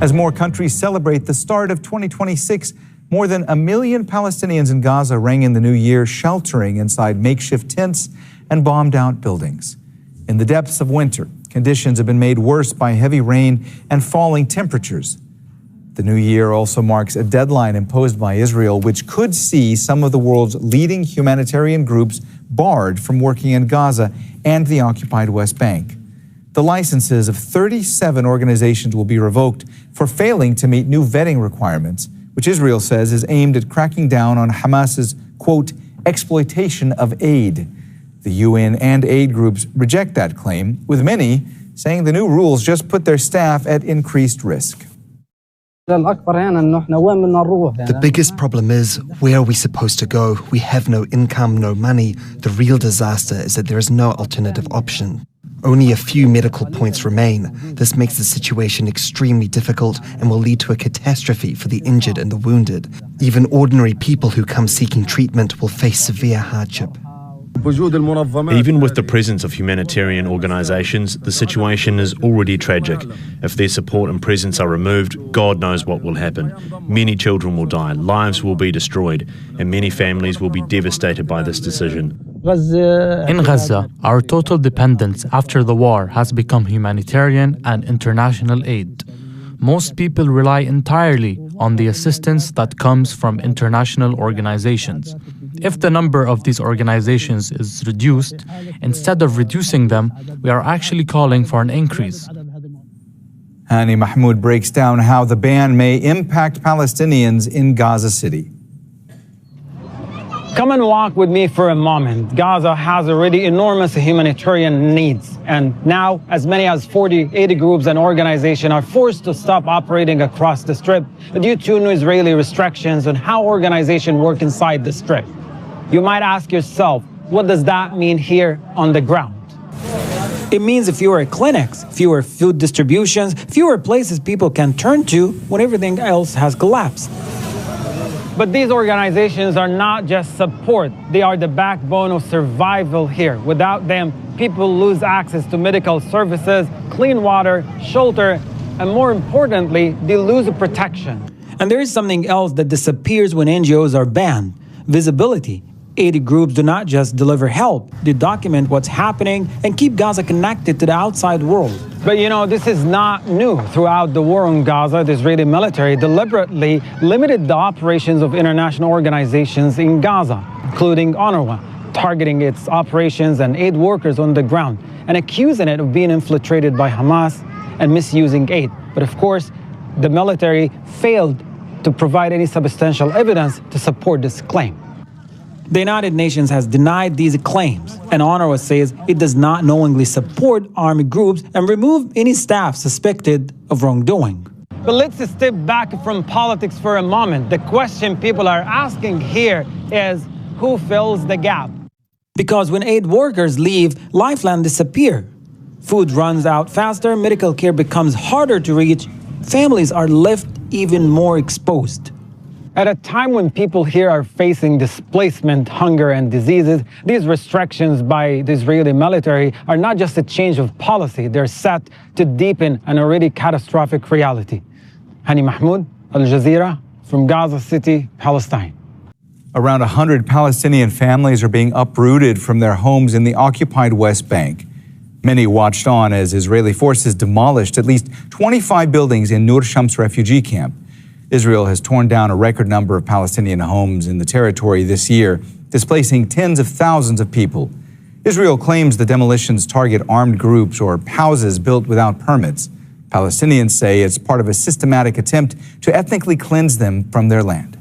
As more countries celebrate the start of 2026, more than 1 million Palestinians in Gaza rang in the new year sheltering inside makeshift tents and bombed-out buildings. In the depths of winter, conditions have been made worse by heavy rain and falling temperatures. The new year also marks a deadline imposed by Israel, which could see some of the world's leading humanitarian groups barred from working in Gaza and the occupied West Bank. The licenses of 37 organizations will be revoked for failing to meet new vetting requirements, which Israel says is aimed at cracking down on Hamas's, quote, exploitation of aid. The UN and aid groups reject that claim, with many saying the new rules just put their staff at increased risk. The biggest problem is, where are we supposed to go? We have no income, no money. The real disaster is that there is no alternative option. Only a few medical points remain. This makes the situation extremely difficult and will lead to a catastrophe for the injured and the wounded. Even ordinary people who come seeking treatment will face severe hardship. Even with the presence of humanitarian organizations, the situation is already tragic. If their support and presence are removed, God knows what will happen. Many children will die, lives will be destroyed, and many families will be devastated by this decision. In Gaza, our total dependence after the war has become humanitarian and international aid. Most people rely entirely on the assistance that comes from international organizations. If the number of these organizations is reduced, instead of reducing them, we are actually calling for an increase. Hani Mahmoud breaks down how the ban may impact Palestinians in Gaza City. Come and walk with me for a moment. Gaza has already enormous humanitarian needs. And now, as many as 40 aid groups and organizations are forced to stop operating across the Strip due to new Israeli restrictions on how organizations work inside the Strip. You might ask yourself, what does that mean here on the ground? It means fewer clinics, fewer food distributions, fewer places people can turn to when everything else has collapsed. But these organizations are not just support, they are the backbone of survival here. Without them, people lose access to medical services, clean water, shelter, and more importantly, they lose protection. And there is something else that disappears when NGOs are banned: visibility. Aid groups do not just deliver help, they document what's happening and keep Gaza connected to the outside world. But you know, this is not new. Throughout the war on Gaza, the Israeli military deliberately limited the operations of international organizations in Gaza, including UNRWA, targeting its operations and aid workers on the ground and accusing it of being infiltrated by Hamas and misusing aid. But of course, the military failed to provide any substantial evidence to support this claim. The United Nations has denied these claims, and UNRWA says it does not knowingly support armed groups and remove any staff suspected of wrongdoing. But let's step back from politics for a moment. The question people are asking here is, who fills the gap? Because when aid workers leave, lifelines disappear. Food runs out faster, medical care becomes harder to reach, families are left even more exposed. At a time when people here are facing displacement, hunger, and diseases, these restrictions by the Israeli military are not just a change of policy, they're set to deepen an already catastrophic reality. Hani Mahmoud, Al Jazeera, from Gaza City, Palestine. Around 100 Palestinian families are being uprooted from their homes in the occupied West Bank. Many watched on as Israeli forces demolished at least 25 buildings in Nur Shams refugee camp. Israel has torn down a record number of Palestinian homes in the territory this year, displacing tens of thousands of people. Israel claims the demolitions target armed groups or houses built without permits. Palestinians say it's part of a systematic attempt to ethnically cleanse them from their land.